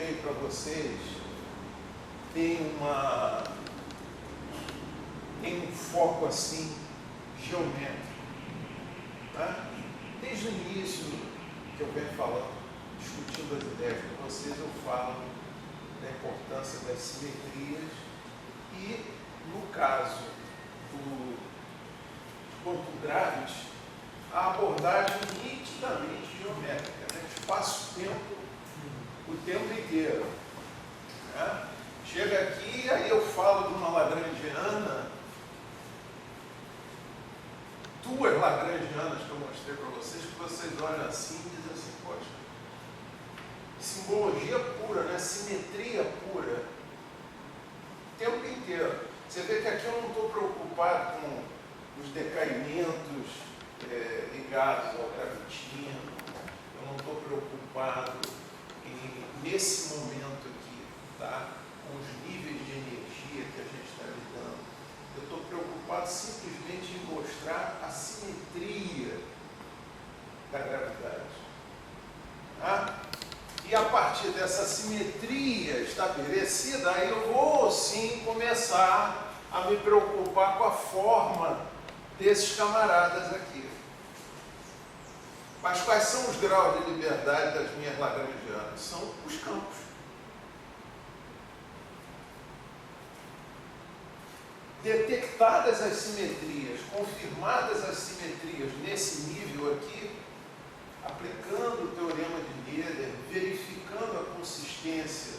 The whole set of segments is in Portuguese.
mostrei para vocês tem um foco assim geométrico. Tá? Desde o início que eu venho falando, discutindo as ideias com vocês, eu falo da importância das simetrias e, no caso do quantum gravity, a abordagem nitidamente geométrica, né? Espaço-tempo o tempo inteiro. Né? Chega aqui, aí eu falo de uma lagrangiana, duas lagrangianas que eu mostrei para vocês, que vocês olham assim e dizem assim, poxa, simbologia pura, né? Simetria pura, o tempo inteiro. Você vê que aqui eu não estou preocupado com os decaimentos ligados ao gravitino, eu não estou preocupado nesse momento aqui, tá? Com os níveis de energia que a gente está lidando. Eu estou preocupado simplesmente em mostrar a simetria da gravidade. Tá? E a partir dessa simetria estabelecida, aí eu vou sim começar a me preocupar com a forma desses camaradas aqui. Mas quais são os graus de liberdade das minhas lagrangianas? São os campos. Detectadas as simetrias, confirmadas as simetrias nesse nível aqui, aplicando o teorema de Gödel, verificando a consistência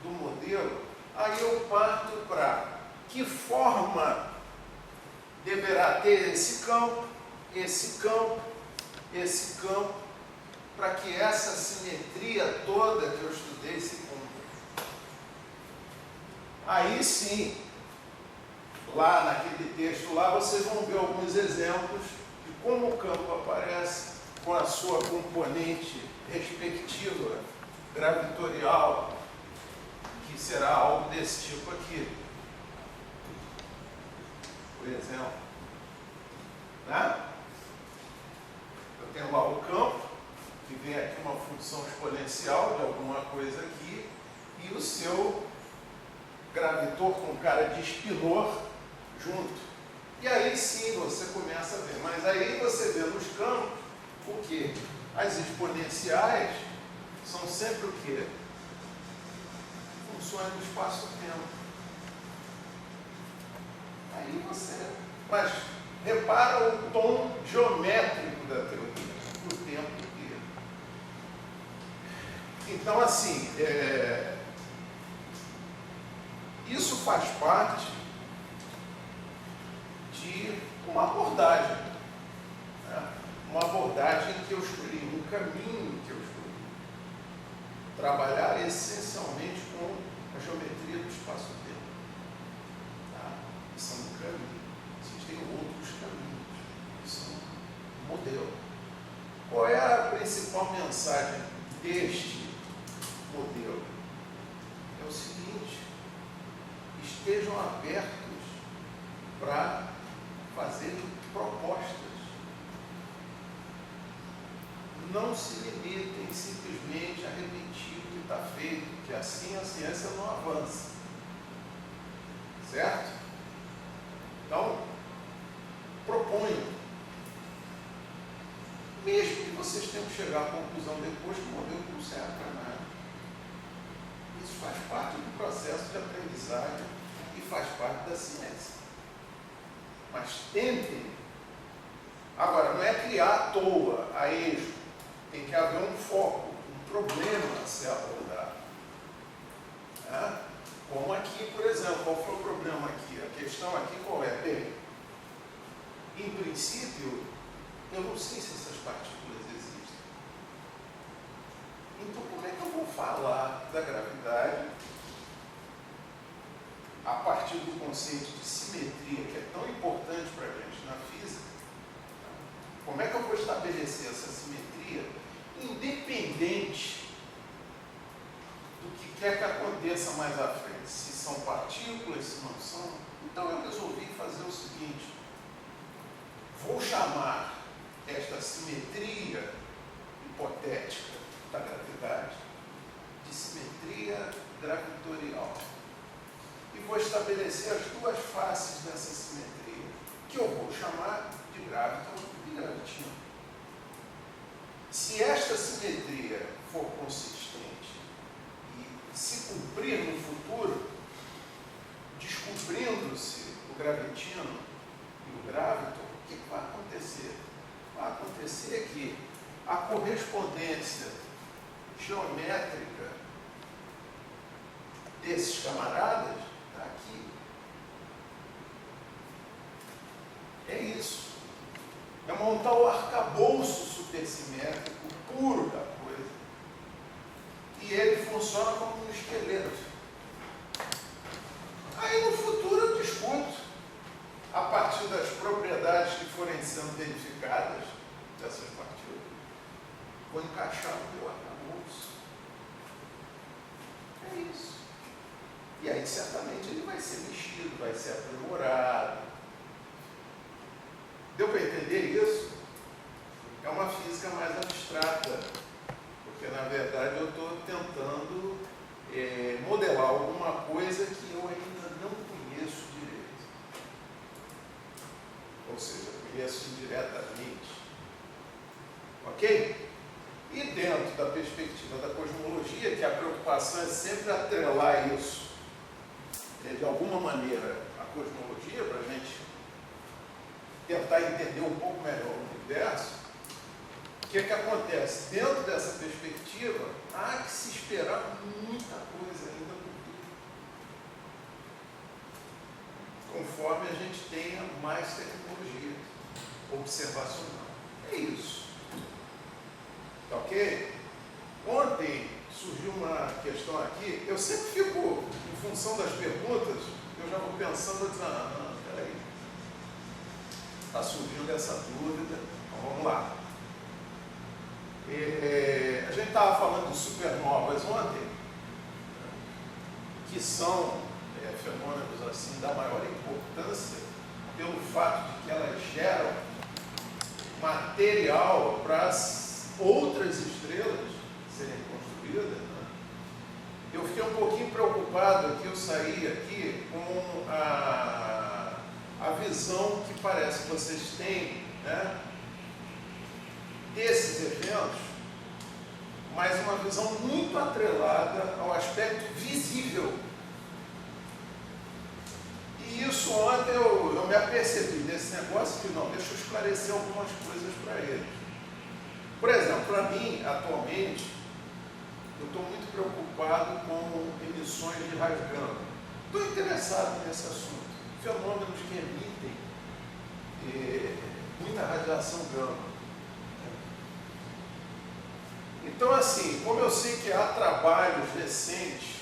do modelo, aí eu parto para que forma deverá ter esse campo, para que essa simetria toda que eu estudei se cumpra. Aí sim, lá naquele texto lá, vocês vão ver alguns exemplos de como o campo aparece com a sua componente respectiva, gravitorial, que será algo desse tipo aqui. Por exemplo, né? Eu tenho lá o campo, que vem aqui uma função exponencial de alguma coisa aqui, e o seu gravitor com cara de espinor junto. E aí sim você começa a ver. Mas aí você vê nos campos o quê? As exponenciais são sempre o quê? Funções do espaço-tempo. Aí você... Mas repara o tom geométrico da teoria, o tempo inteiro. Então, assim, isso faz parte de uma abordagem. Né? Uma abordagem que eu escolhi, um caminho que eu escolhi. Trabalhar essencialmente com a geometria do espaço-tempo. Tá? Isso é um caminho. Existem outros caminhos. Isso é um modelo. Qual é a principal mensagem deste modelo? É o seguinte: estejam abertos para fazer propostas. Não se limitem simplesmente a repetir o que está feito, que assim a ciência não avança. Certo? Então, proponham. Mesmo que vocês tenham que chegar à conclusão depois que o modelo não serve para nada. Isso faz parte do processo de aprendizagem e faz parte da ciência. Mas tentem. Agora, não é criar à toa, a esmo. Tem que haver um foco, um problema a ser abordado. Né? Como aqui, por exemplo, qual foi o problema aqui? A questão aqui qual é? Bem, em princípio, eu não sei se essas partículas existem. Então, como é que eu vou falar da gravidade a partir do conceito de simetria, que é tão importante para a gente na física? Como é que eu vou estabelecer essa simetria independente do que quer que aconteça mais à frente? Se são partículas, se não são? Então eu resolvi fazer o seguinte: vou chamar esta simetria hipotética da gravidade de simetria vou estabelecer as duas faces dessa simetria, que eu vou chamar de gráviton e gravitino. Se esta simetria for consistente e se cumprir no futuro, descobrindo-se o gravitino e o graviton, o que vai acontecer? Vai acontecer que a correspondência geométrica desses camaradas está aqui. É isso. É montar o arcabouço supersimétrico puro da coisa. E ele funciona como um esqueleto. Aí no futuro eu discuto, a partir das propriedades que forem sendo verificadas dessas partículas, vou encaixar no meu arcabouço. É isso. E aí certamente ele vai ser mexido, vai ser aprimorado. Deu para entender isso? É uma física mais abstrata, porque na verdade eu estou tentando modelar alguma coisa que eu ainda não conheço direito. Ou seja, conheço indiretamente. Ok? E dentro da perspectiva da cosmologia, que a preocupação é sempre atrelar isso, de alguma maneira, a cosmologia, para a gente tentar entender um pouco melhor o universo, o que é que acontece? Dentro dessa perspectiva, há que se esperar muita coisa ainda por vir, conforme a gente tenha mais tecnologia observacional. É isso. Tá ok? Ontem surgiu uma questão aqui, eu sempre fico, em função das perguntas, eu já vou pensando, peraí, está surgindo essa dúvida, então vamos lá. A gente estava falando de supernovas ontem, que são fenômenos assim da maior importância, pelo fato de que elas geram material para as outras estrelas serem construídas. Né? Eu fiquei um pouquinho preocupado aqui, eu saí aqui com a visão que parece que vocês têm, né, desses eventos, mas uma visão muito atrelada ao aspecto visível. E isso ontem eu me apercebi desse negócio que não, deixa eu esclarecer algumas coisas para eles. Por exemplo, para mim, atualmente, eu estou muito preocupado com emissões de raios gama. Estou interessado nesse assunto. Fenômenos que emitem muita radiação gama. Então, assim, como eu sei que há trabalhos recentes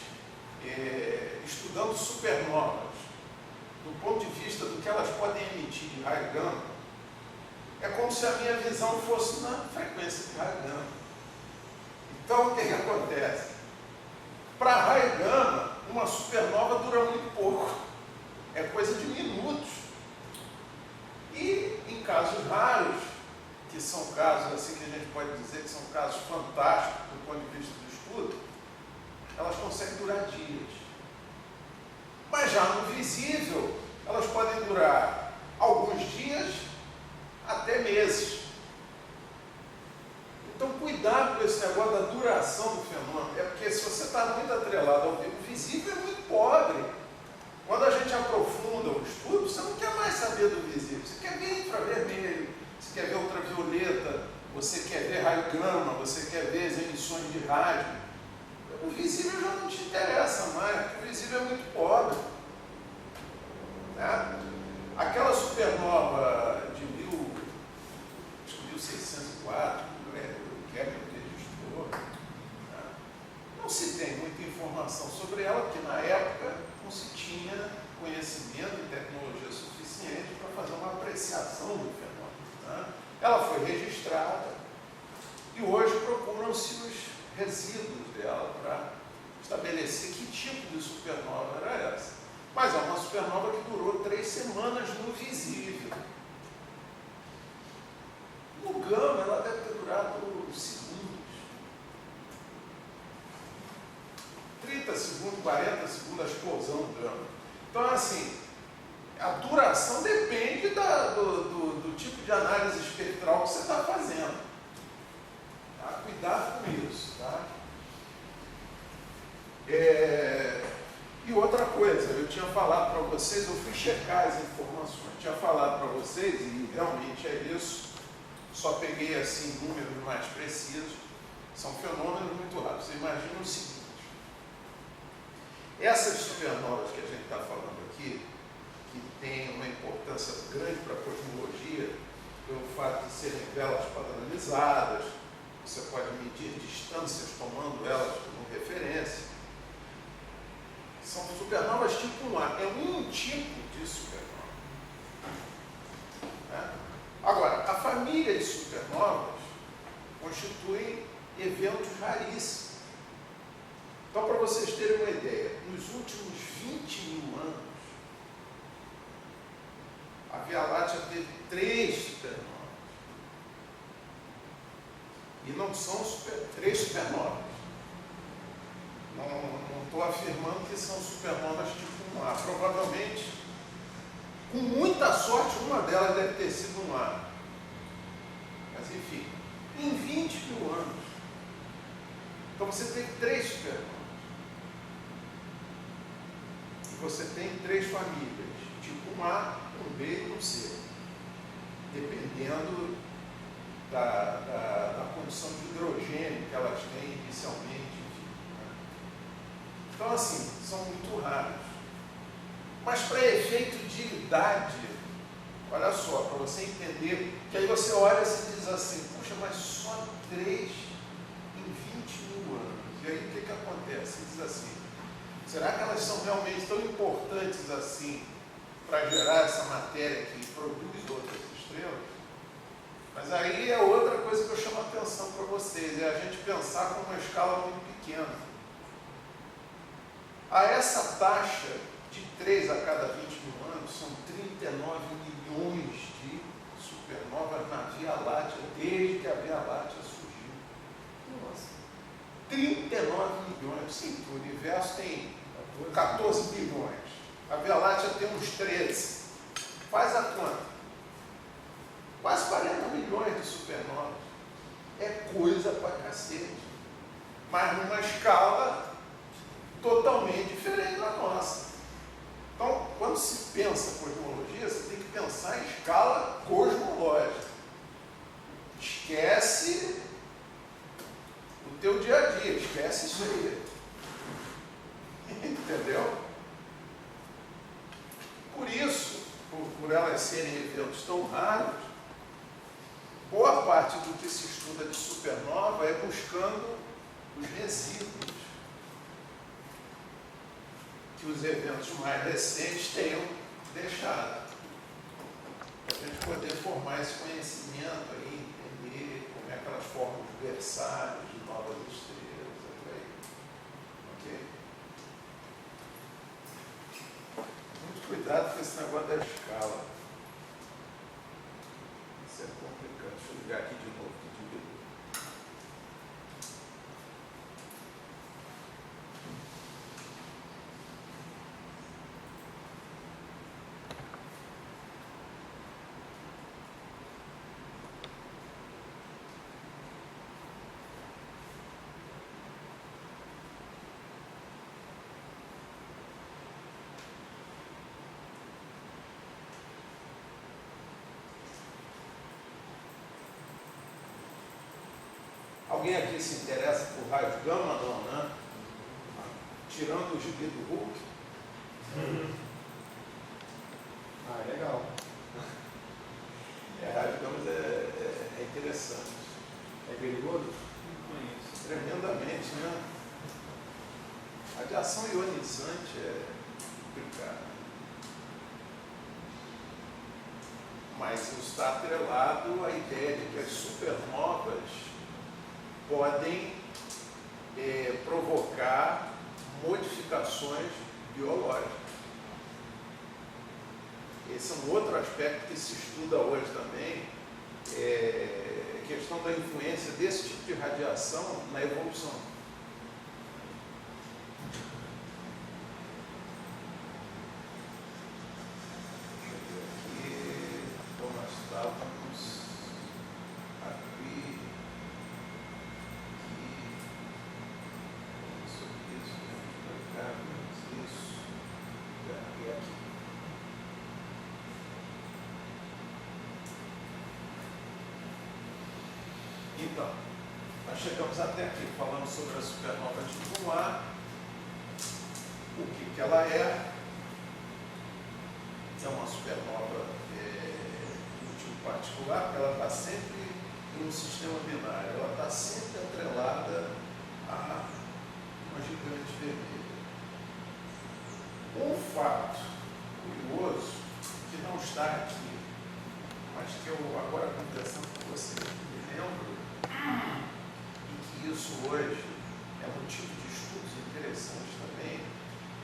estudando supernovas, do ponto de vista do que elas podem emitir de raio gama, é como se a minha visão fosse na frequência de raio gama. Então, o que acontece? Para raio gama, uma supernova dura muito pouco. É coisa de minutos. E em casos raros, que são casos assim que a gente pode dizer que são casos fantásticos do ponto de vista do estudo, elas conseguem durar dias. Mas já no visível, elas podem durar alguns dias até meses. Então, cuidado com esse negócio da duração do fenômeno. É porque se você está muito atrelado ao visível, é muito pobre. Quando a gente aprofunda o estudo, você não quer mais saber do visível. Você quer ver infravermelho, você quer ver ultravioleta, você quer ver raio gama, você quer ver as emissões de rádio. O visível já não te interessa mais, porque o visível é muito pobre. Né? Aquela supernova de 1604, o Kepler registrou, né? Não se tem muita informação sobre ela, porque na época não se tinha conhecimento e tecnologia suficiente para fazer uma apreciação do fenômeno. Né? Ela foi registrada e hoje procuram-se os resíduos dela para estabelecer que tipo de supernova era essa. Mas é uma supernova que durou 3 semanas no visível. No gama, ela deve ter durado segundos. 30 segundos, 40 segundos, a explosão do gama. Então, assim, a duração depende do tipo de análise espectral que você está fazendo. Tá? Cuidado com isso. Tá? E outra coisa, eu tinha falado para vocês, eu fui checar as informações, tinha falado para vocês, e realmente é isso, só peguei assim números mais precisos, são fenômenos muito rápidos. Você imagina o seguinte: essas supernovas que a gente está falando aqui, que tem uma importância grande para a cosmologia, pelo fato de serem velas padronizadas, você pode medir distâncias tomando elas como referência. São supernovas tipo 1A, é um tipo de supernova. Né? Agora, a família de supernovas constitui eventos raríssimos. Então, para vocês terem uma ideia, nos últimos 20 mil anos, a Via Láctea teve 3 supernovas. E não são 3 supernovas. Não estou afirmando que são supernovas tipo 1A. Provavelmente, com muita sorte, uma delas deve ter sido 1A. Mas, enfim, em 20 mil anos. Então, você tem 3 supernovas. E você tem 3 famílias, tipo 1A, 1B e 1C. Dependendo da condição de hidrogênio que elas têm inicialmente. Então, assim, são muito raros. Mas para efeito de idade, olha só, para você entender, que aí você olha e se diz assim, puxa, mas só 3 em 20 mil anos. E aí o que acontece? Você diz assim, será que elas são realmente tão importantes assim para gerar essa matéria que produz outras estrelas? Mas aí é outra coisa que eu chamo a atenção para vocês, é a gente pensar com uma escala muito pequena. A essa taxa de 3 a cada 20 mil anos, são 39 milhões de supernovas na Via Láctea, desde que a Via Láctea surgiu. Nossa! 39 milhões. Sim, o universo tem 14 bilhões. A Via Láctea tem uns 13. Faz a conta. Quase 40 milhões de supernovas. É coisa pra cacete. Mas numa escala totalmente diferente da nossa. Então, quando se pensa em cosmologia, você tem que pensar em escala cosmológica. Esquece o teu dia a dia, esquece isso aí. Entendeu? Por isso, por elas serem eventos tão raros, boa parte do que se estuda de supernova é buscando os resíduos que os eventos mais recentes tenham deixado. Para a gente poder formar esse conhecimento aí, entender como é que elas formam os berçários de novas estrelas. Ok? Muito cuidado com esse negócio da escala. Isso é complicado. Deixa eu ligar aqui de novo. Alguém aqui se interessa por raio gama? Não, né? Tirando o gibi do Hulk. Ah, legal. Raio gama é interessante. É perigoso? Não conheço. Tremendamente, né? A radiação ionizante é complicada. Mas isso está atrelado à ideia de que as supernovas podem provocar modificações biológicas. Esse é um outro aspecto que se estuda hoje também, a questão da influência desse tipo de radiação na evolução. chegamos até aqui falando sobre a supernova de Beauvoir, o que ela é uma supernova de tipo particular, porque ela está sempre em um sistema binário, ela está sempre atrelada a uma gigante vermelha. Um fato curioso, que não está aqui, mas que eu agora conversando com você me lembro, e que isso hoje é motivo de estudos interessantes também,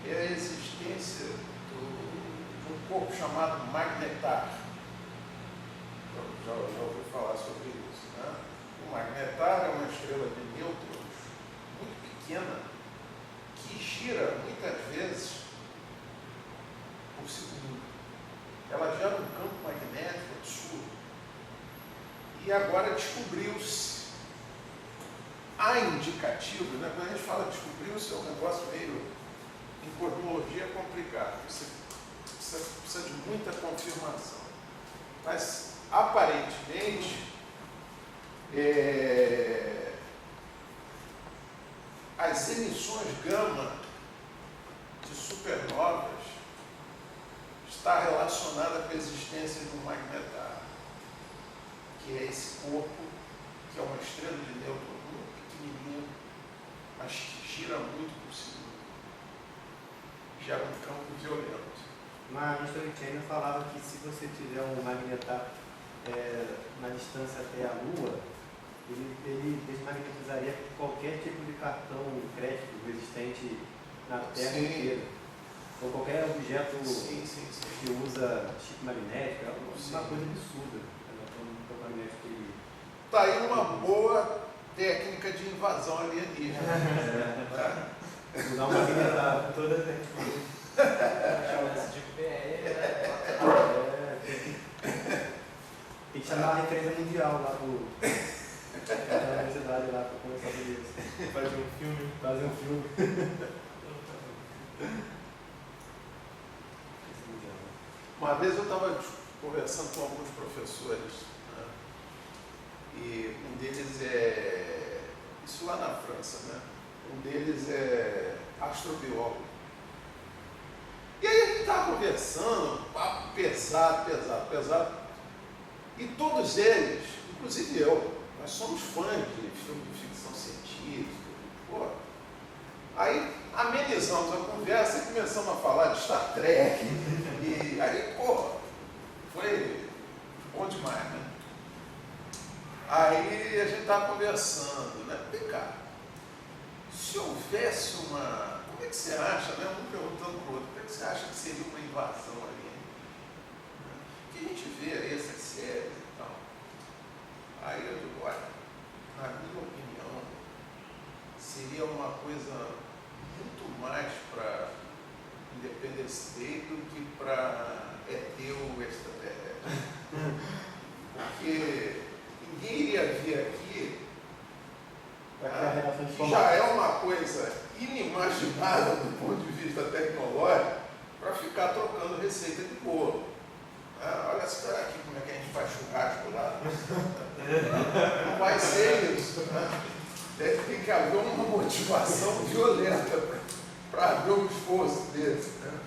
é a existência de um corpo chamado magnetar. Já ouviu falar sobre isso, né? O magnetar é uma estrela de nêutrons muito pequena que gira muitas vezes por segundo. Ela gera um campo magnético absurdo. E agora descobriu-se, há indicativo, né? Quando a gente fala descobriu-se, é um negócio meio, em cosmologia é complicado, você precisa de muita confirmação. Mas, aparentemente, as emissões gama de supernovas está relacionada com a existência do magnetar, que é esse corpo, que é uma estrela de nêutron muito pequenininha, mas que gira muito por segundo. Gera um campo violento. Mas a Einstein falava que se você tiver um magnetar na distância até a Lua, ele desmagnetizaria qualquer tipo de cartão crédito existente na Terra inteira. Ou qualquer objeto que usa chip magnético, é uma coisa absurda. Está aí uma boa técnica de invasão alienígena. Usar um magnetar toda a gente. Tem que chamar a referência mundial lá na universidade lá para começar a fazer isso. Fazer um filme. Uma vez eu estava conversando com alguns professores, né? E um deles isso lá na França, né? Um deles é astrobiólogo. E aí a gente estava conversando, papo pesado. E todos eles, inclusive eu, nós somos fãs de filme de ficção científica. Pô. Aí amenizamos a conversa e começamos a falar de Star Trek. E aí, pô, foi bom demais, né? Aí a gente estava conversando, né? Vem cá, se houvesse uma... Como é que você acha, né? Um perguntando para o outro, como é que você acha que seria uma invasão ali? Que a gente vê aí essas séries e tal. Aí eu digo, olha, na minha opinião, seria uma coisa muito mais para Independence Day do que para ET ou extraterrestre. Porque ninguém iria vir aqui, que já é uma coisa inimaginável do ponto de vista tecnológico, para ficar trocando receita de bolo. Olha só aqui como é que a gente faz churrasco lá. Não vai ser isso. Né? Tem que haver uma motivação violenta para haver um esforço desse. Né?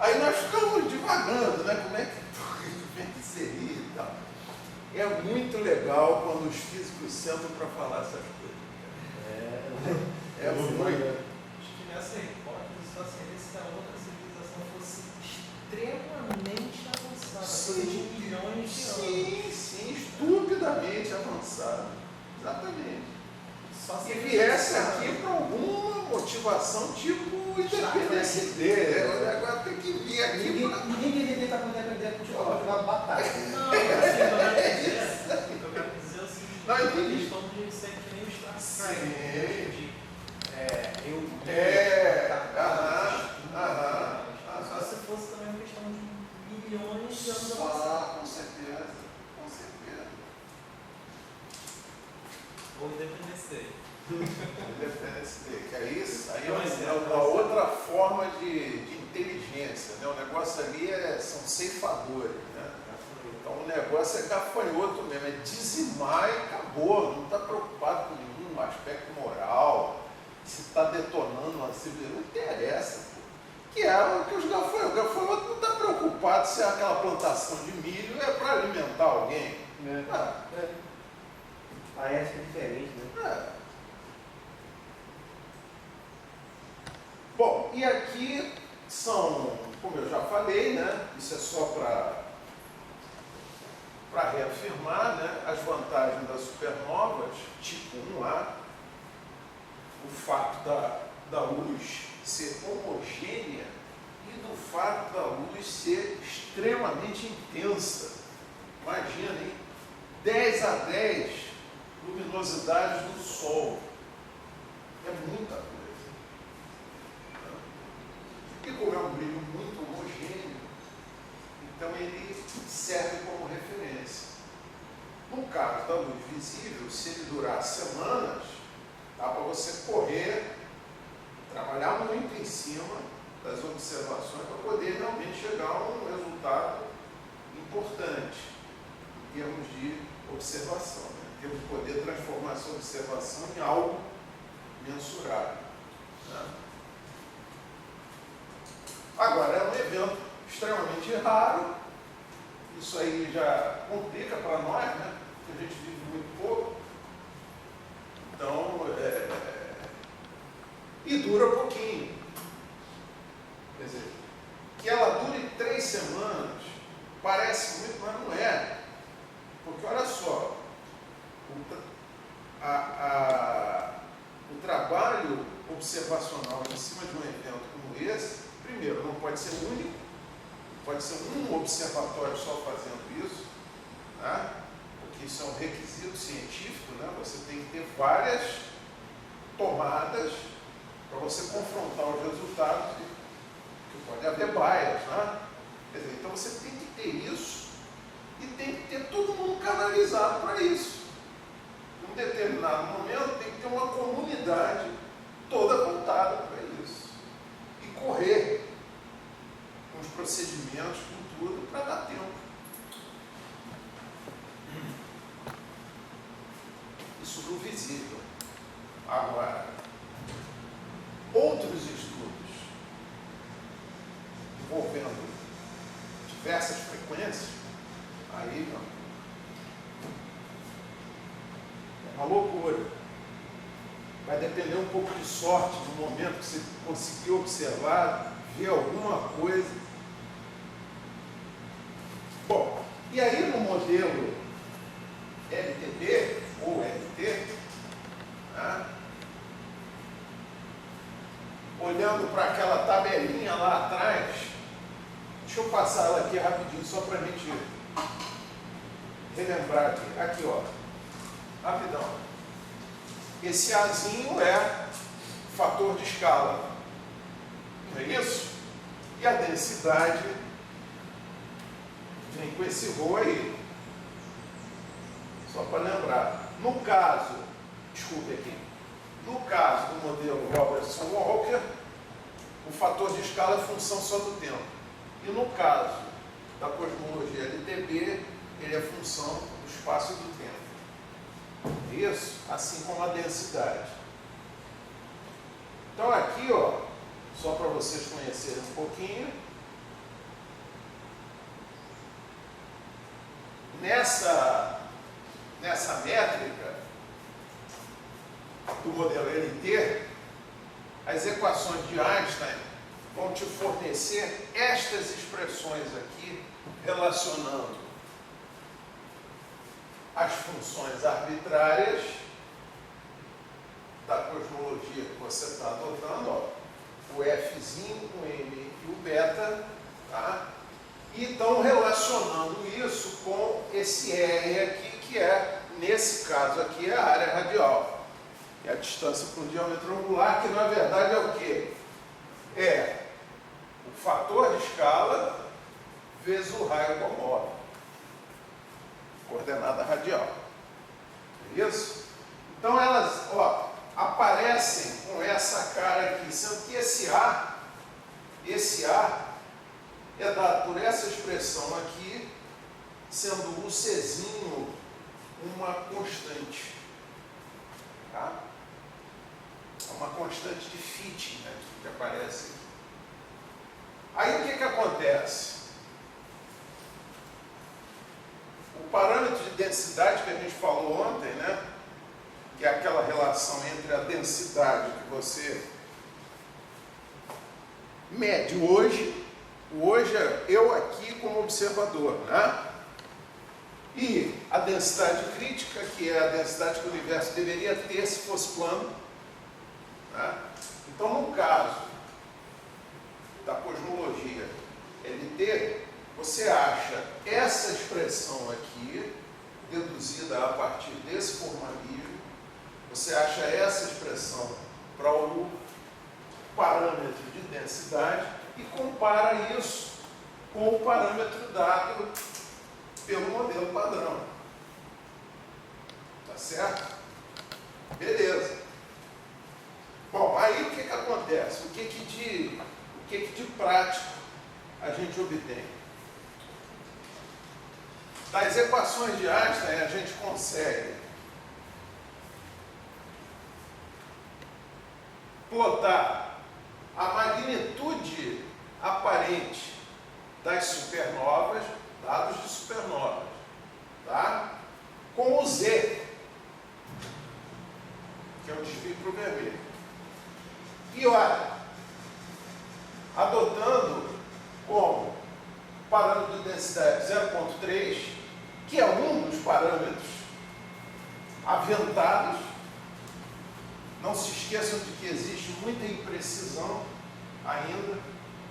Aí nós ficamos divagando, né? Como é que seria e tal. É muito legal quando os físicos sentam para falar essas coisas. É muito. Acho que nessa hipótese só seria se a outra civilização fosse extremamente avançada, coisa de milhões de anos. Sim, estupidamente avançada. Exatamente. Só E viesse aqui para alguma motivação tipo Independence Day. Agora tem que vir aqui. Ninguém deveria estar com a ideia de jogar batata. Não, assim, eu quero dizer o seguinte, Não, a questão de ser que nem o Star Trek. Só se fosse também uma questão de milhões de anos avançados. Com certeza. Ou Independence Day. Independence Day, que aí é uma outra forma de inteligência, né? O negócio ali são ceifadores, né? Então o negócio é gafanhoto mesmo, é dizimar e acabou. acabou, não está preocupado com nenhum aspecto moral, se está detonando uma civilização, não interessa, pô. Que é o que os gafanhotos. O gafanhoto não está preocupado se aquela plantação de milho é para alimentar alguém. A ética é diferente, né? Bom, e aqui são, como eu já falei, né? Isso é só para reafirmar, né, as vantagens das supernovas, tipo 1A, o fato da luz ser homogênea e do fato da luz ser extremamente intensa. Imagina, hein? 10 a 10 luminosidades do Sol. É muita coisa. E como é um brilho muito homogêneo, então ele serve como referência. No caso da luz visível, se ele durar semanas, dá para você correr, trabalhar muito em cima das observações para poder realmente chegar a um resultado importante em termos de observação, né? Em termos de poder transformar essa observação em algo mensurável, né? Agora, é um evento extremamente raro, isso aí já complica para nós, né? Porque a gente vive muito pouco. Então, e dura pouquinho. Quer dizer, que ela dure 3 semanas, parece muito, mas não é. Porque, olha só, o trabalho observacional em cima de um evento como esse, primeiro, não pode ser único, pode ser um observatório só fazendo isso, né? Porque isso é um requisito científico, né? Você tem que ter várias tomadas para você confrontar os resultados, que pode haver bias, né? Quer dizer, então você tem que ter isso e tem que ter todo mundo canalizado para isso. Em um determinado momento tem que ter uma comunidade toda voltada para isso e correr com os procedimentos, com tudo, para dar tempo. Isso no visível. Agora, outros estudos envolvendo diversas frequências, aí não. É uma loucura. Vai depender um pouco de sorte no momento que você conseguiu observar, ver alguma coisa. Bom, e aí no modelo LTB ou LT, né, olhando para aquela tabelinha lá atrás, deixa eu passar ela aqui rapidinho, só para a gente relembrar aqui. Aqui, ó, rapidão. Esse Azinho é fator de escala, não é isso? E a densidade vem com esse rho aí. Só para lembrar. No caso, desculpe aqui, no caso do modelo Robertson-Walker, o fator de escala é função só do tempo. E no caso da cosmologia LTB, ele é função do espaço e do tempo. Isso, assim como a densidade. Então aqui, ó, só para vocês conhecerem um pouquinho, nessa métrica do modelo LT, as equações de Einstein vão te fornecer estas expressões aqui, relacionando as funções arbitrárias da cosmologia que você está adotando, ó, o Fzinho, o M e o beta, tá? E estão relacionando isso com esse R aqui, que é, nesse caso aqui, é a área radial. É a distância para o diâmetro angular, que na verdade é o quê? É o fator de escala vezes o raio homóvel. Coordenada radial. É isso? Então elas, ó, aparecem com essa cara aqui, sendo que esse A é dado por essa expressão aqui, sendo o Czinho uma constante. Tá? É uma constante de fitting, né, que aparece aqui. Aí o que acontece? O parâmetro de densidade que a gente falou ontem, né, que é aquela relação entre a densidade que você mede hoje é eu aqui como observador, né? E a densidade crítica, que é a densidade que o universo deveria ter se fosse plano, né? Então, no caso da cosmologia LT, você acha essa expressão aqui, deduzida a partir desse formalismo, você acha essa expressão para o parâmetro de densidade e compara isso com o parâmetro dado pelo modelo padrão. Tá certo? Beleza. Bom, aí o que acontece? O que de prático a gente obtém? Das equações de Einstein, a gente consegue plotar a magnitude aparente das supernovas, dados de supernovas, tá? Com o Z, que é o desvio para o vermelho. E olha, adotando como parâmetro de densidade 0,3, que é um dos parâmetros aventados. Não se esqueçam de que existe muita imprecisão ainda.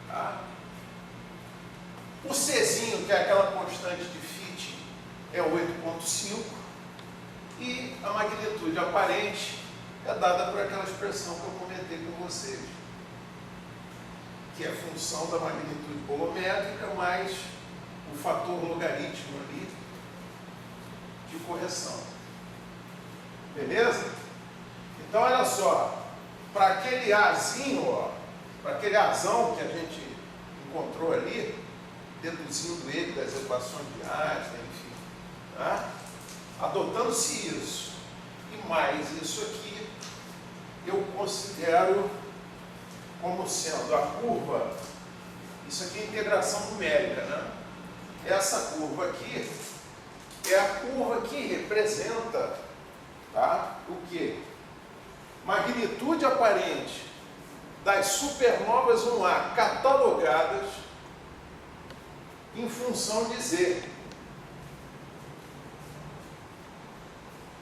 Tá? O Czinho, que é aquela constante de Fitting, é 8,5. E a magnitude aparente é dada por aquela expressão que eu comentei com vocês, que é a função da magnitude bolométrica mais o fator logaritmo ali de correção. Beleza? Então, olha só, para aquele Azinho, ó, para aquele Azão que a gente encontrou ali, deduzindo ele das equações de Einstein, enfim, tá? Adotando-se isso e mais isso aqui, eu considero como sendo a curva, isso aqui é integração numérica, né? Essa curva aqui é a curva que representa, tá, o quê? Magnitude aparente das supernovas 1A catalogadas em função de Z.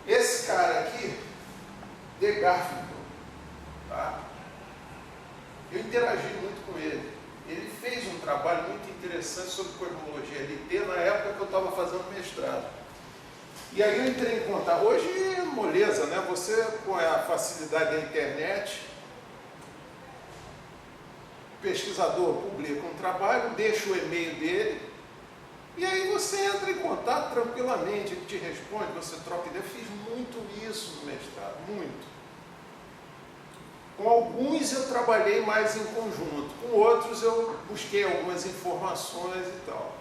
Esse cara aqui, de Garfinkel, tá? Eu interagi muito com ele. Ele fez um trabalho muito interessante sobre cosmologia LT na época que eu estava fazendo mestrado. E aí eu entrei em contato. Hoje é moleza, né? Você, com a facilidade da internet, o pesquisador publica um trabalho, deixa o e-mail dele, e aí você entra em contato tranquilamente, ele te responde, você troca ideia. Eu fiz muito isso no mestrado, muito. Com alguns eu trabalhei mais em conjunto, com outros eu busquei algumas informações e tal.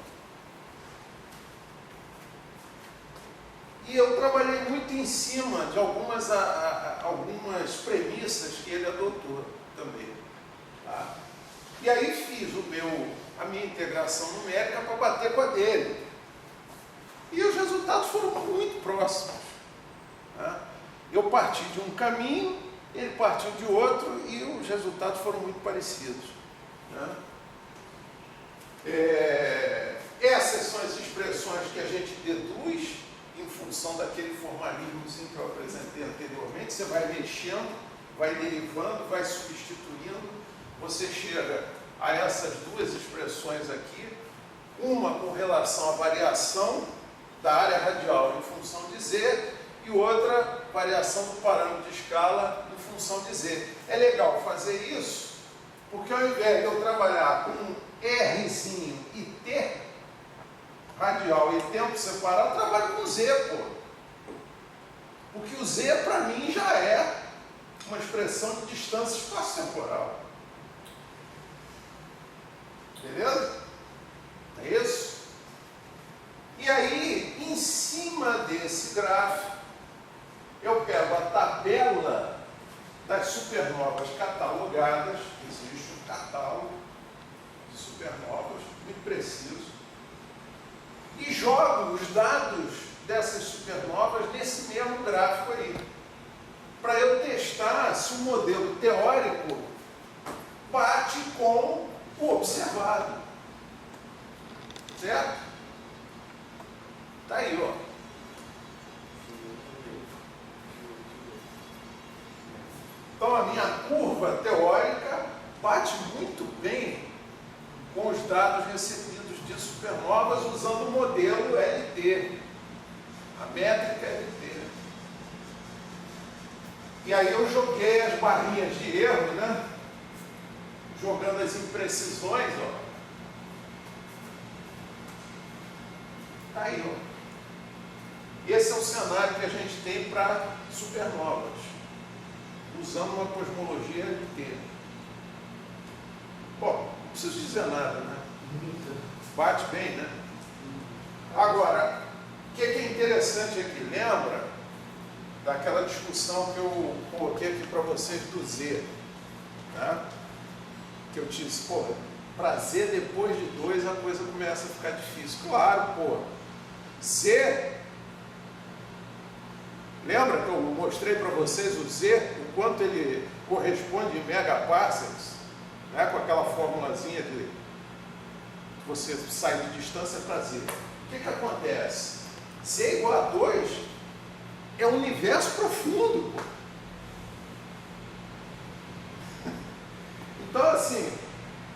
E eu trabalhei muito em cima de algumas premissas que ele adotou também. Tá? E aí fiz a minha integração numérica para bater com a dele. E os resultados foram muito próximos. Tá? Eu parti de um caminho, ele partiu de outro e os resultados foram muito parecidos. Né? Essas são as expressões que a gente deduz em função daquele formalismo que eu apresentei anteriormente. Você vai mexendo, vai derivando, vai substituindo, você chega a essas duas expressões aqui, uma com relação à variação da área radial em função de Z e outra variação do parâmetro de escala em função de Z. É legal fazer isso, porque ao invés de eu trabalhar com Rzinho e T, radial e tempo separado, eu trabalho com Z, pô. Porque o Z, para mim, já é uma expressão de distância espaço-temporal. Beleza? É isso? E aí, Em cima desse gráfico, eu pego a tabela das supernovas catalogadas, existe um catálogo de supernovas, muito preciso, e jogo os dados dessas supernovas nesse mesmo gráfico aí, para eu testar se o modelo teórico bate com o observado. Certo? Está aí, ó. Então a minha curva teórica bate muito bem com os dados recebidos de supernovas usando o modelo LT, a métrica LT. E aí eu joguei as barrinhas de erro, né? Jogando as imprecisões, ó. Tá aí, ó. Esse é o cenário que a gente tem para supernovas, usando uma cosmologia LT. Bom, não preciso dizer nada, né? Bate bem, né? Agora, o que é interessante aqui? Lembra daquela discussão que eu coloquei aqui para vocês do Z, né? Que eu disse, pô, para Z depois de 2 a coisa começa a ficar difícil. Claro, pô. Z, lembra que eu mostrei para vocês o Z, o quanto ele corresponde em megaparsecs, né? Com aquela formulazinha de você sai de distância para Z. O que acontece? Z igual a 2 é um universo profundo, pô. Então, assim,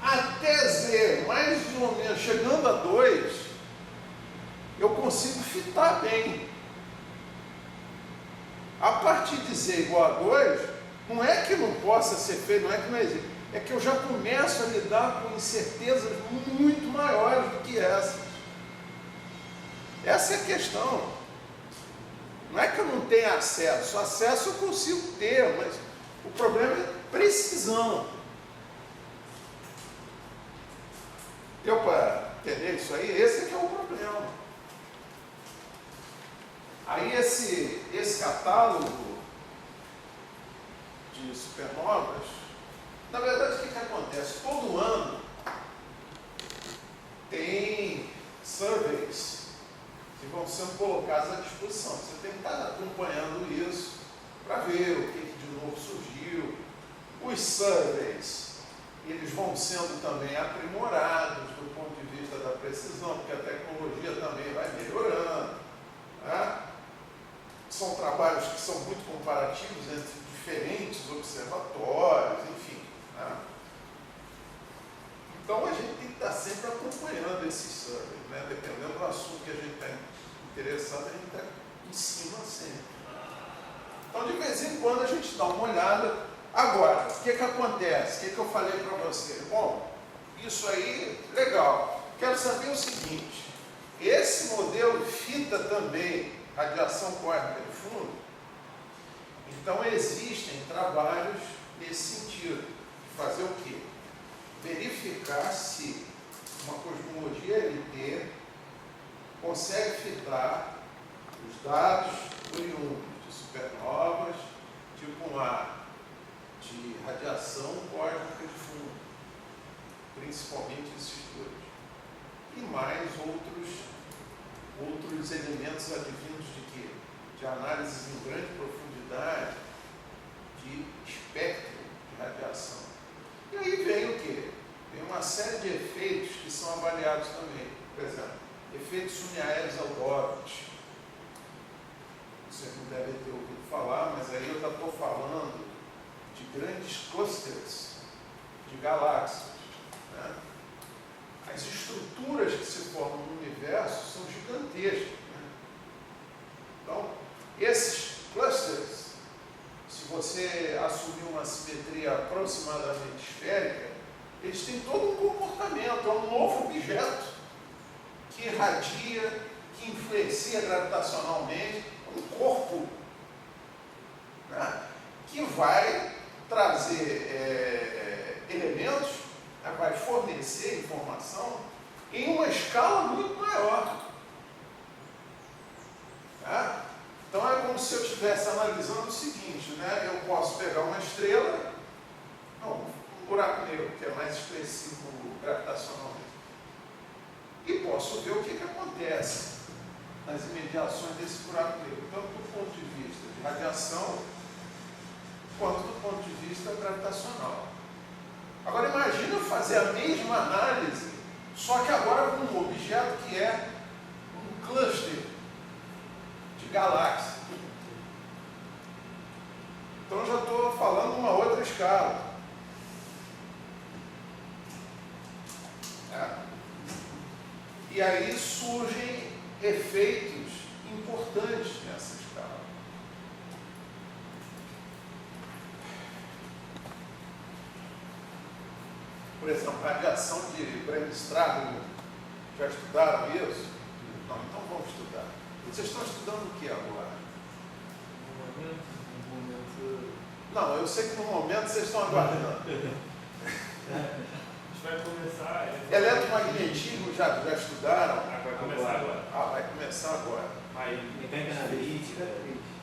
até Z, mais ou menos, chegando a 2, eu consigo fitar bem. A partir de Z igual a 2, não é que não possa ser feito, não é que não existe, é que eu já começo a lidar com incertezas muito maiores do que essas. Essa é a questão. Não é que eu não tenha acesso, acesso eu consigo ter, mas o problema é precisão. Deu para entender isso aí? Esse é que é o problema. Aí esse catálogo de supernovas, na verdade o que acontece? Todo ano tem surveys que vão sendo colocados à disposição. Você tem que estar acompanhando isso para ver o que de novo surgiu. Os surveys, eles vão sendo também aprimorados do ponto de vista da precisão, porque a tecnologia também vai melhorando. Né? São trabalhos que são muito comparativos entre diferentes observatórios, enfim. Né? Então a gente tem que estar sempre acompanhando esses surveys, né? Dependendo do assunto que a gente está interessado, a gente está em cima sempre. Então de vez em quando a gente dá uma olhada. Agora, o que acontece? O que eu falei para você? Bom, isso aí, legal. Quero saber o seguinte, esse modelo fita também radiação cósmica de fundo? Então existem trabalhos nesse sentido. Fazer o quê? Verificar se uma cosmologia LT consegue fitar os dados oriundos de supernovas, tipo uma de radiação cósmica de fundo, principalmente esses dois, e mais outros elementos advindos de quê? De análises em grande profundidade de espectro de radiação. E aí vem o quê? Tem uma série de efeitos que são avaliados também. Por exemplo, efeitos Sunyaev-Zeldovic. Vocês não devem ter ouvido falar, mas aí eu já estou falando de grandes clusters de galáxias. Né? As estruturas que se formam no universo são gigantescas. Né? Então, esses clusters, se você assumir uma simetria aproximadamente esférica, eles têm todo um comportamento, é um novo objeto que irradia, que influencia gravitacionalmente, um corpo, né? Que vai trazer elementos, vai fornecer informação em uma escala muito maior. Né? Então é como se eu estivesse analisando o seguinte, né? Eu posso pegar uma estrela, não, um buraco negro, que é mais expressivo gravitacionalmente, e posso ver o que acontece nas imediações desse buraco negro, tanto do ponto de vista de radiação, quanto do ponto de vista gravitacional. Agora imagina eu fazer a mesma análise, só que agora com um objeto que é um cluster de galáxias. Então eu já estou falando uma outra escala. E aí surgem efeitos importantes nessa escala. Por exemplo, radiação de Bremsstrahlung. Já estudaram isso? Não, então vamos estudar. Vocês estão estudando o que agora? No momento. Não, eu sei que no momento vocês estão aguardando. A gente vai começar. Eletromagnetismo já estudaram? Vai começar agora. Vai começar agora. Aí, Mecânica analítica,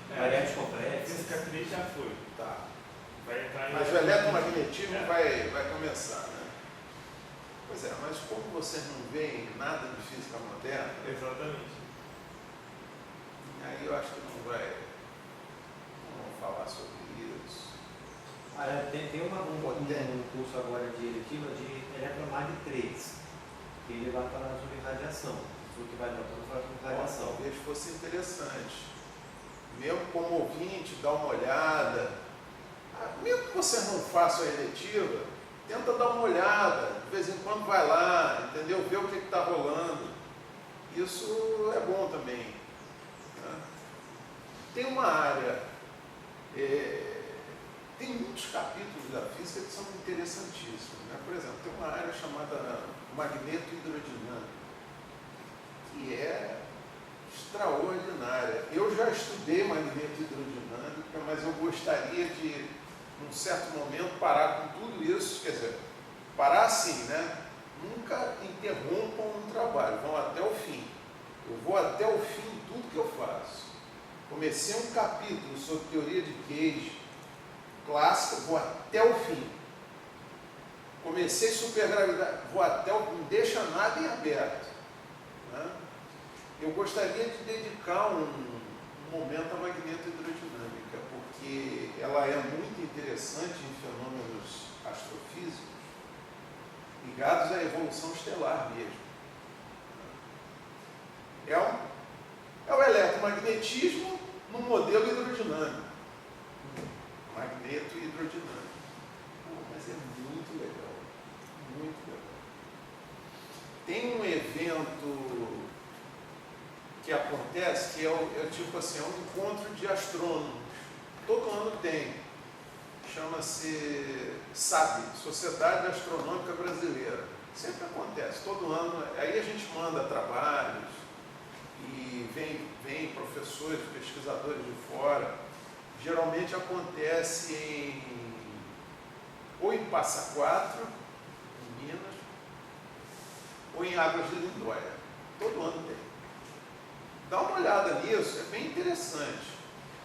variáveis complexas. física 3 já foi. Tá. Vai entrar em. Mas o eletromagnetismo vai começar, né? Pois é, mas como vocês não veem nada de física moderna, Exatamente. aí eu acho que não vamos falar sobre isso. Tem um curso agora de eletiva de eletromag 3, que ele vai falar sobre radiação. O que vai dar para falar sobre radiação. Talvez fosse interessante. Mesmo como ouvinte, dar uma olhada. Mesmo que você não faça a eletiva, tenta dar uma olhada. De vez em quando vai lá, entendeu? Ver o que está rolando. Isso é bom também. Né? Tem uma área, tem muitos capítulos da física que são interessantíssimos. Né? Por exemplo, tem uma área chamada magneto hidrodinâmico, que é extraordinária. Eu já estudei magneto hidrodinâmica, mas eu gostaria de, num certo momento, parar com tudo isso, quer dizer, parar assim, né? Nunca interrompam um trabalho, vão até o fim. Eu vou até o fim em tudo que eu faço. Comecei um capítulo sobre teoria de Gauge clássica, vou até o fim. Comecei supergravidade, vou até o fim, não deixa nada em aberto. Né? Eu gostaria de dedicar um momento à magneto hidrodinâmica, porque ela é muito interessante em fenômenos astrofísicos ligados à evolução estelar mesmo. É o eletromagnetismo no modelo hidrodinâmico. Magneto hidrodinâmico. Mas é muito legal. Muito legal. Tem um evento que acontece que é tipo assim, é um encontro de astrônomos. Todo ano tem. Chama-se SAB, Sociedade Astronômica Brasileira. Sempre acontece, todo ano. Aí a gente manda trabalhos e vem professores, pesquisadores de fora. Geralmente acontece ou em Passa Quatro, em Minas, ou em Águas de Lindóia. Todo ano tem. Dá uma olhada nisso, é bem interessante.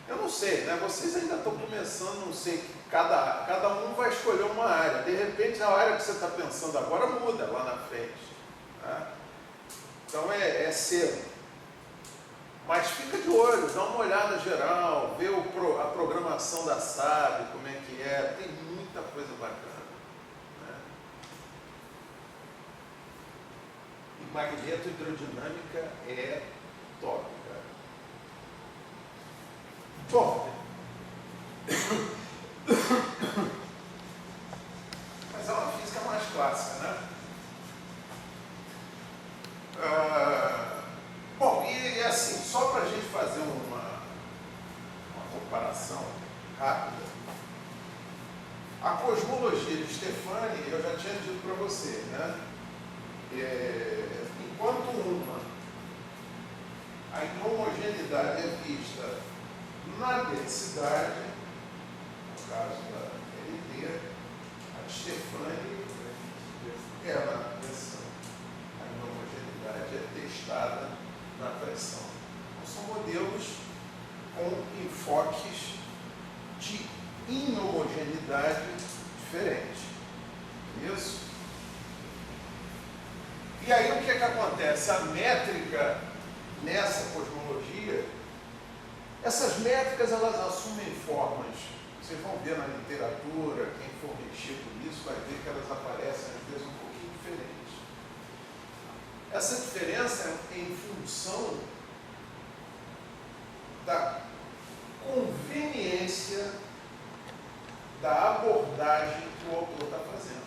Eu não sei, né? Vocês ainda estão começando, não sei, cada um vai escolher uma área. De repente, a área que você está pensando agora muda lá na frente. Tá? Então, é cedo. Mas fica de olho, dá uma olhada geral, vê a programação da SAB, como é que é. Tem muita coisa bacana. Né? E magneto hidrodinâmica é top, cara. Bom, mas é uma física mais clássica, né? Bom, e assim, só para a gente fazer uma comparação rápida, a cosmologia de Stefani, eu já tinha dito para você, né? Enquanto a inhomogeneidade é vista na densidade, no caso da LT, a de Stefani é na pressão. A inhomogeneidade é testada na pressão. Então, são modelos realidade diferente. Isso? E aí o que é que acontece? A métrica nessa cosmologia, essas métricas elas assumem formas, vocês vão ver na literatura, quem for mexer com isso vai ver que elas aparecem às vezes um pouquinho diferentes. Essa diferença é em função da conveniência da abordagem que o autor está fazendo.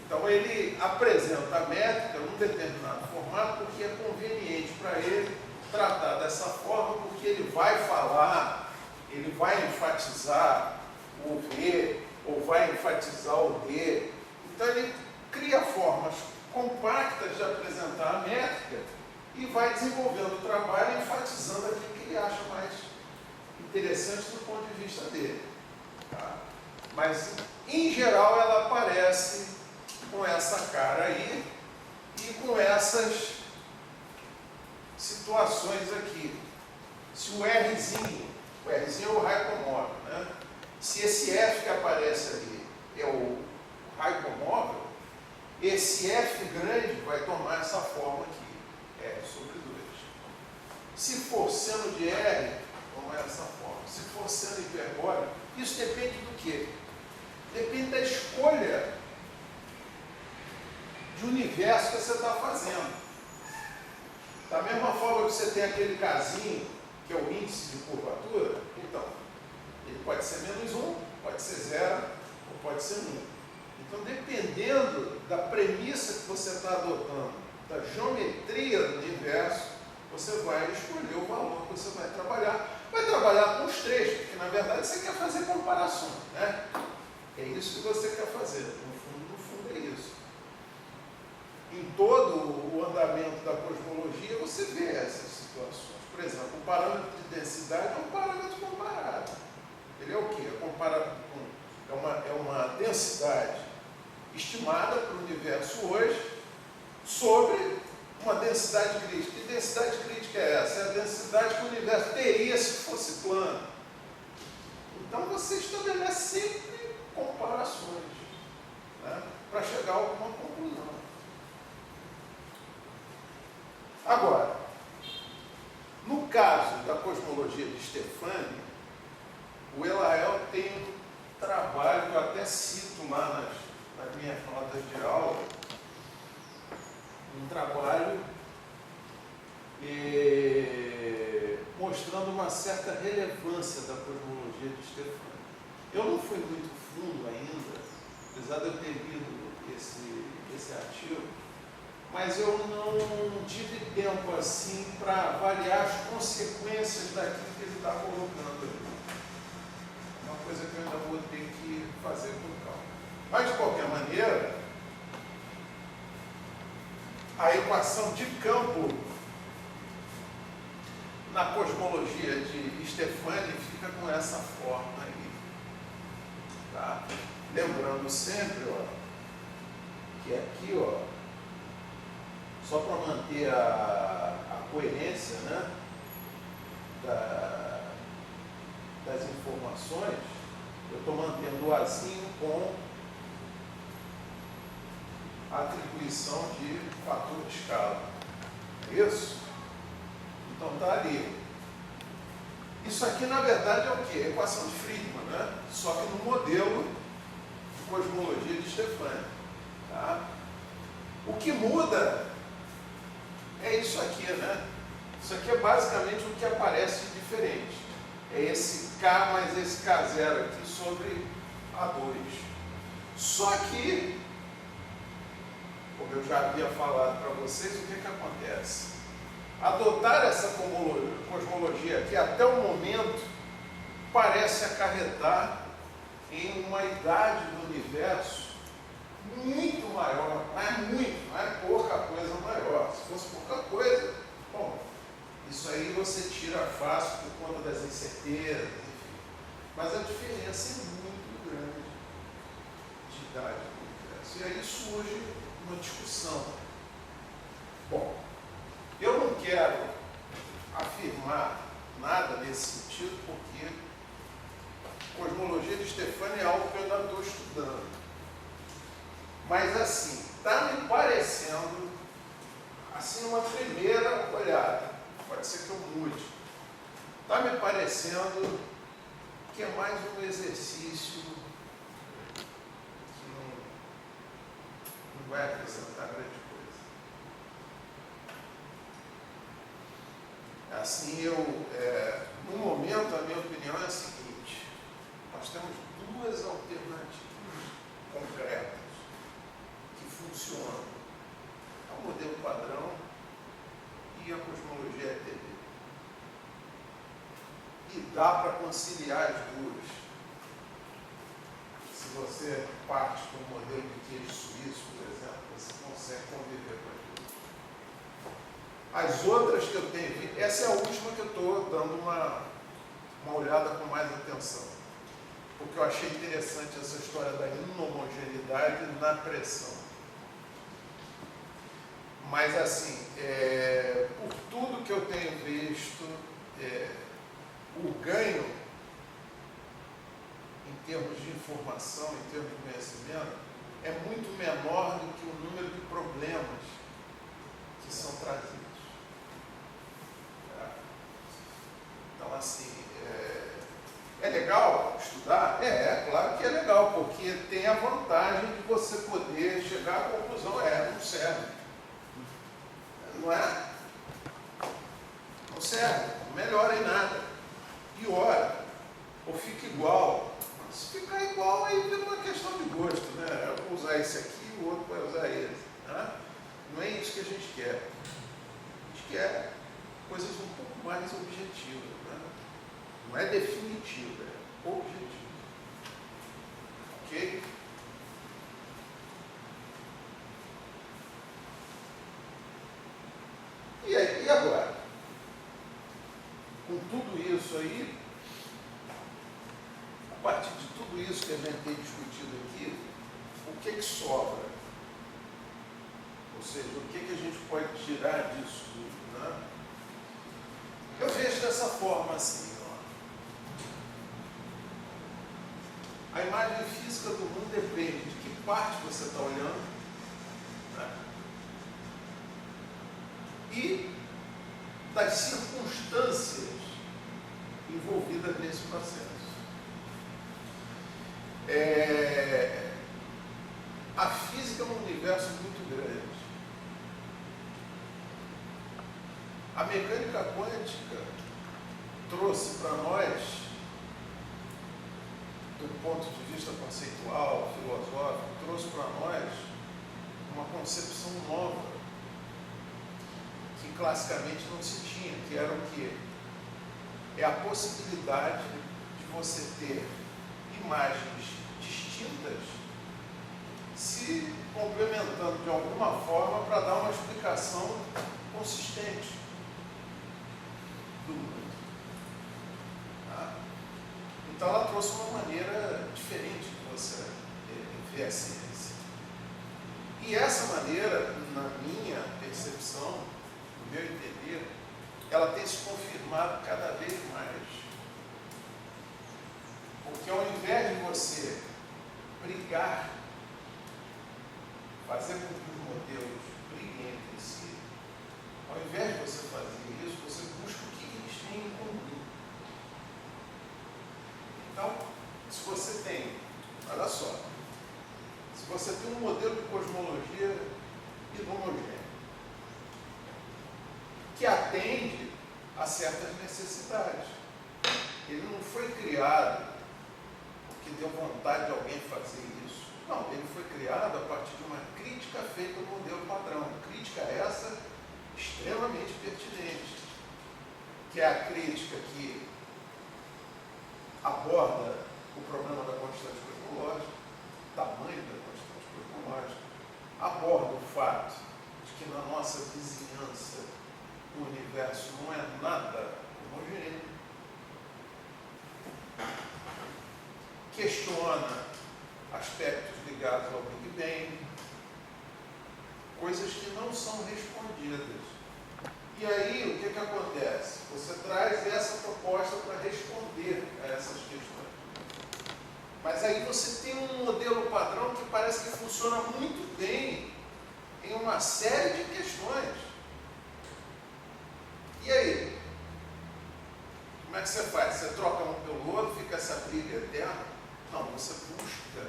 Então ele apresenta a métrica num determinado formato porque é conveniente para ele tratar dessa forma, porque ele vai falar, ele vai enfatizar o V ou vai enfatizar o D. Então ele cria formas compactas de apresentar a métrica e vai desenvolvendo o trabalho, enfatizando aquilo que ele acha mais interessante do ponto de vista dele. Tá? Mas, em geral, ela aparece com essa cara aí e com essas situações aqui. Se o Rzinho é o hypomóvel, né? Se esse F que aparece ali é o hypomóvel, esse F grande vai tomar essa forma aqui, R sobre 2. Se for seno de R, toma essa forma. Se for seno hiperbólico, isso depende do quê? Depende da escolha de universo que você está fazendo. Da mesma forma que você tem aquele casinho, que é o índice de curvatura, então, ele pode ser -1, pode ser 0, ou pode ser 1. Então, dependendo da premissa que você está adotando, da geometria do universo, você vai escolher o valor que você vai trabalhar. Vai trabalhar com os três, porque na verdade você quer fazer comparações, né? É isso que você quer fazer. No fundo é isso. Em todo o andamento da cosmologia, você vê essas situações. Por exemplo, o parâmetro de densidade é um parâmetro comparado. Ele é o quê? É uma densidade estimada para o universo hoje sobre uma densidade crítica. Que densidade crítica é essa? É a densidade que o universo teria se fosse plano. Então você estabelece sempre comparações, né, para chegar a alguma conclusão. Agora, no caso da cosmologia de Stefani, o Elael tem um trabalho que eu até cito lá nas minhas notas de aula, um trabalho mostrando uma certa relevância da cosmologia de Stefani. Eu não fui muito fundo ainda, apesar de eu ter lido esse artigo, mas eu não tive tempo assim para avaliar as consequências daquilo que ele está colocando ali. Uma coisa que eu ainda vou ter que fazer com calma. Mas, de qualquer maneira, a equação de campo na cosmologia de Stefani fica com essa forma aí. Tá? Lembrando sempre, ó, que aqui, ó, só para manter a coerência, né, das informações, eu estou mantendo o Azinho com a atribuição de fator de escala. Isso? Então está ali. Isso aqui, na verdade, é o quê? A equação de Friedmann, né? Só que no modelo de cosmologia de Stefani. Tá? O que muda é isso aqui, né? Isso aqui é basicamente o que aparece de diferente. É esse K mais esse K0 aqui sobre A2. Só que, como eu já havia falado para vocês, o que acontece? Adotar essa cosmologia aqui até o momento parece acarretar em uma idade do universo muito maior, não é pouca coisa maior. Se fosse pouca coisa, bom, isso aí você tira fácil por conta das incertezas, enfim. Mas a diferença é muito grande de idade do universo. E aí surge uma discussão. Bom, eu não quero afirmar nada nesse sentido, porque cosmologia Stefani é algo que eu ainda estou estudando. Mas assim, está me parecendo, assim, numa primeira olhada, pode ser que eu mude, está me parecendo que é mais um exercício que não vai acrescentar grande coisa. Assim, no momento, a minha opinião é a seguinte: nós temos duas alternativas concretas que funcionam. É o modelo padrão e a cosmologia ETB. E dá para conciliar as duas. Se você parte do modelo de queijo suíço, por exemplo, você consegue conviver com as duas. As outras que eu tenho visto, essa é a última que eu estou dando uma olhada com mais atenção. Porque eu achei interessante essa história da inhomogeneidade na pressão. Mas assim, por tudo que eu tenho visto, o ganho em termos de informação, em termos de conhecimento, é muito menor do que o número de problemas que são trazidos. Então, assim, é legal estudar? Claro que é legal, porque tem a vantagem de você poder chegar à conclusão, não serve. Não é? Não serve, não melhora em nada. Piora, ou fica igual. Se ficar igual, aí vira uma questão de gosto, né? Eu vou usar esse aqui, o outro vai usar esse. Né? Não é isso que a gente quer. A gente quer coisas um pouco mais objetivas. Né? Não é definitiva, é objetiva. Ok? E aí, e agora? Com tudo isso aí, a partir de tudo isso que a gente tem discutido aqui, o que sobra? Ou seja, o que a gente pode tirar disso tudo? Né? Eu vejo dessa forma assim, a imagem física do mundo depende de que parte você está olhando, né? E das circunstâncias envolvidas nesse processo. A física é um universo muito grande. A mecânica quântica trouxe para nós, do ponto de vista conceitual, filosófico, trouxe para nós uma concepção nova, que classicamente não se tinha, que era o quê? É a possibilidade de você ter imagens distintas se complementando de alguma forma para dar uma explicação consistente do mundo. Tá? Então ela trouxe uma maneira diferente de você ver a ciência. E essa maneira, na minha percepção, no meu entender, ela tem se confirmado cada vez mais. Porque ao invés de você brigar, fazer com que os modelos briguem entre si, ao invés de você fazer isso, você busca o que eles têm em comum. Então, se você tem, olha só, se você tem um modelo de cosmologia inhomogêneo, que atende a certas necessidades. Ele não foi criado porque deu vontade de alguém fazer isso. Não, ele foi criado a partir de uma crítica feita ao modelo padrão. Crítica essa extremamente pertinente, que é a crítica que aborda o problema da constante cosmológica, tamanho da constante cosmológica, aborda o fato de que na nossa vizinhança o universo não é nada homogêneo, questiona aspectos ligados ao Big Bang, coisas que não são respondidas. E aí, o que acontece? Você traz essa proposta para responder a essas questões. daí você tem um modelo padrão que parece que funciona muito bem em uma série de questões. E aí? Como é que você faz? Você troca um pelo outro, fica essa briga eterna? Não, você busca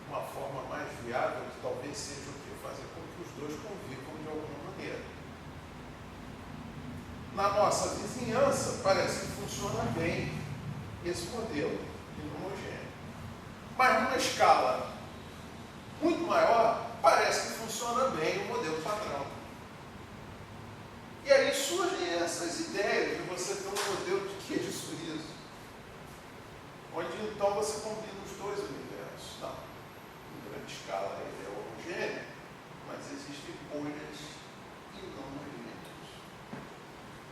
uma forma mais viável, que talvez seja o que? Fazer com que os dois convivam de alguma maneira. Na nossa vizinhança, parece que funciona bem esse modelo homogêneo. Mas numa escala muito maior, parece que funciona bem o modelo padrão. E aí surgem essas ideias de você ter um modelo de queijo-suíço, onde então você combina os dois universos. Não, em grande escala ele é homogêneo, mas existem bolhas e não movimentos.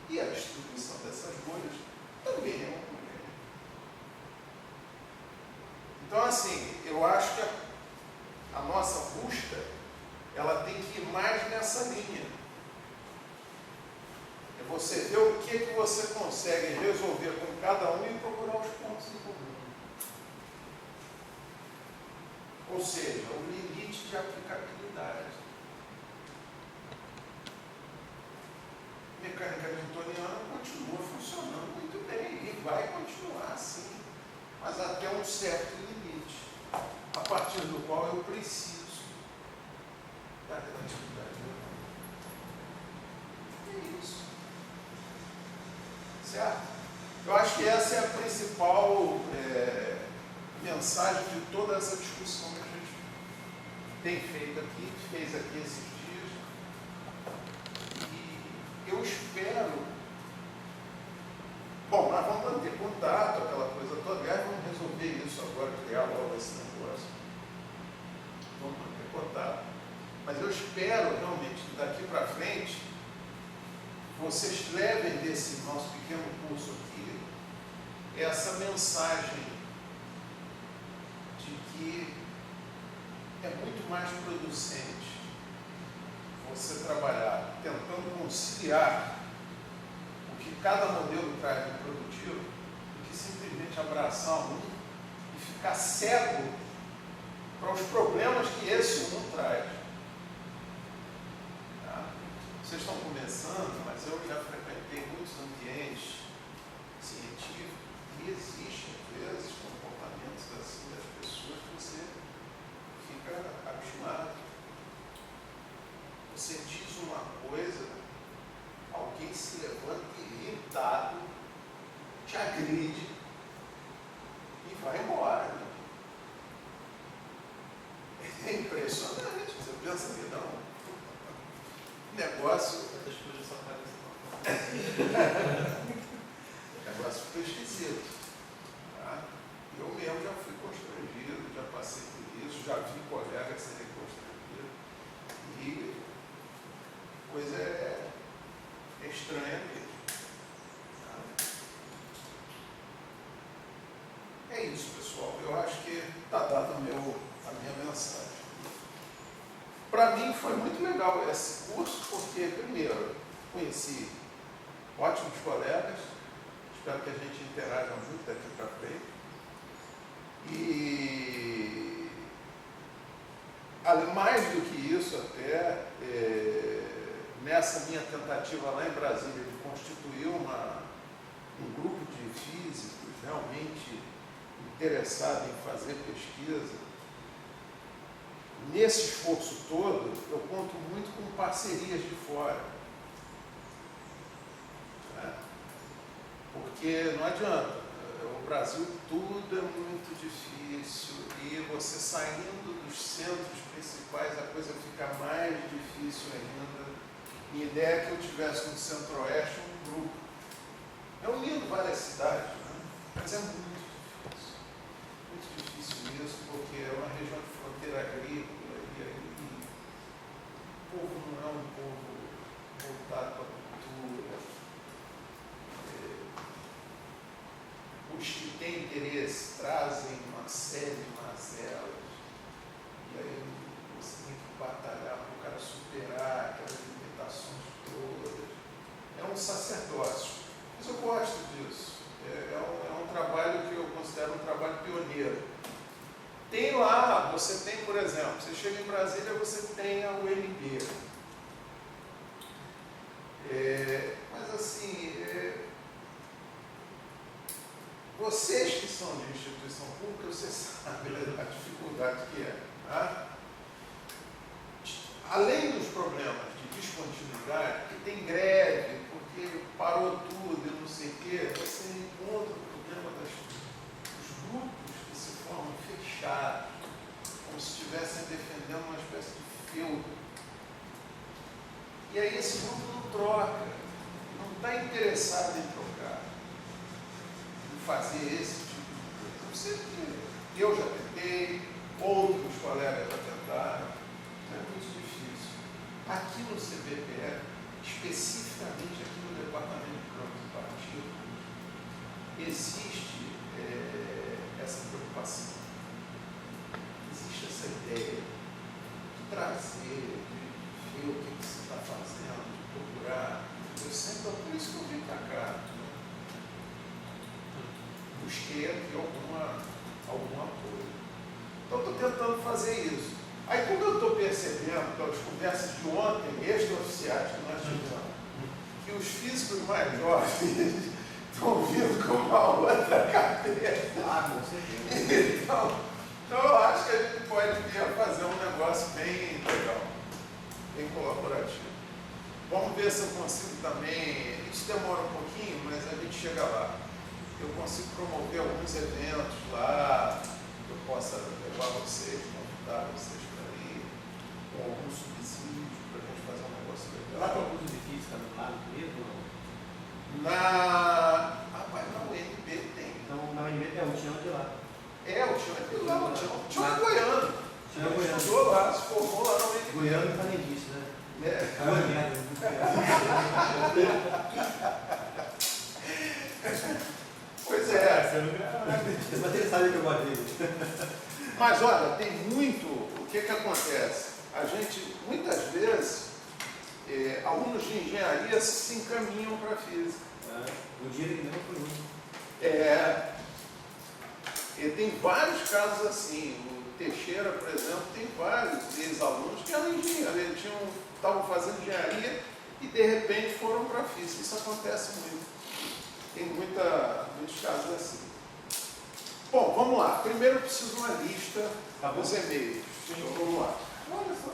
E a distribuição dessas bolhas também é homogênea. Então, assim, eu acho que a nossa busca, ela tem que ir mais nessa linha. É você ver o que você consegue resolver com cada um e procurar os pontos em comum. Ou seja, o limite de aplicabilidade. Mecânica newtoniana continua funcionando muito bem e vai continuar assim, mas até um certo limite, a partir do qual eu preciso da relatividade. É isso. Certo? Eu acho que essa é a principal mensagem de toda essa discussão que a gente tem feito aqui, fez aqui esses dias. E eu espero. Bom, nós vamos manter contato, aquela coisa toda. Aliás, vamos resolver isso agora, criar logo esse negócio. Vamos manter contato. Mas eu espero realmente que daqui para frente vocês levem desse nosso pequeno curso aqui essa mensagem de que é muito mais producente você trabalhar tentando conciliar o que cada modelo traz de produtivo do que simplesmente abraçar um e ficar cego para os problemas que esse um traz. Vocês estão começando, mas eu já frequentei muitos ambientes científicos e existem, às vezes, comportamentos assim das pessoas que você fica abismado. Você diz uma coisa, alguém se levanta irritado, te agride e vai embora. É impressionante. Você pensa que não. Negócio. Negócio ficou esquisito. Tá? Eu mesmo já fui constrangido, já passei por isso, já vi colegas serem constrangidos. E coisa é estranha mesmo. Tá? É isso, pessoal. Eu acho que está dado a minha mensagem. Para mim foi muito legal esse curso, porque, primeiro, conheci ótimos colegas, espero que a gente interaja muito daqui para frente. E, mais do que isso, até, nessa minha tentativa lá em Brasília de constituir um grupo de físicos realmente interessados em fazer pesquisa, nesse esforço todo, eu conto muito com parcerias de fora. Né? Porque não adianta. O Brasil tudo é muito difícil e você saindo dos centros principais a coisa fica mais difícil ainda. Minha ideia é que eu tivesse no Centro-Oeste um grupo. Eu lindo várias cidades, né? Mas é muito difícil mesmo, porque é uma região de fronteira agrícola e aí o povo não é um povo voltado para a cultura. Os que têm interesse trazem uma série de mazelas e aí você tem que batalhar para o cara superar aquelas limitações todas. É um sacerdócio, mas eu gosto disso. É um trabalho que eu considero um trabalho pioneiro. Tem lá, você tem, por exemplo, você chega em Brasília, você tem a UNB. Mas assim, vocês que são de instituição pública, vocês sabem a dificuldade que é. Tá? Além dos problemas de descontinuidade, que tem greve, porque parou tudo e não sei o quê, você encontra o problema dos grupos que se formam fechados, como se estivessem defendendo uma espécie de feudo. E aí esse grupo não troca, não está interessado em trocar, em fazer esse tipo de coisa. Eu já tentei, outros colegas já tentaram, é muito difícil. Aqui no CBPE, especificamente aqui no Departamento de Campos e Partido, existe essa preocupação, existe essa ideia de trazer, de ver o que você está fazendo, de procurar. Eu sempre, por isso que eu vim para cá. Busquei aqui algum apoio. Então, estou tentando fazer isso. Aí, como eu estou percebendo, pelas conversas de ontem, extraoficiais que nós tivemos, que os físicos mais jovens estão vindo com uma outra cabeça. Com certeza. Então, eu acho que a gente pode fazer um negócio bem legal, bem colaborativo. Vamos ver se eu consigo também, isso demora um pouquinho, mas a gente chega lá. Eu consigo promover alguns eventos lá, que eu possa levar vocês, convidar vocês para ir, com algum subsídio para a gente fazer um negócio Lá legal. tem alguns edifícios tá do lado mesmo ou não? Rapaz, na UNB tem. Então, na UNB tem um Tião de lá. O Tião é de lá, o Tião é goiano. Tião é goiano. Estudou lá, se formou lá na UNB. Goiano e flamenguista, né? Pois é. Mas ele sabe que eu gosto dele. Mas olha, tem muito, o que acontece? A gente, muitas vezes, alunos de engenharia se encaminham para a física. O dia que não foi um. E tem vários casos assim. O Teixeira, por exemplo, tem vários ex-alunos que eram engenheiros, estavam fazendo engenharia e de repente foram para a física. Isso acontece muito. Tem muitos casos assim. Bom, vamos lá. Primeiro eu preciso de uma lista dos e-mails. Então, vamos lá. Olha só.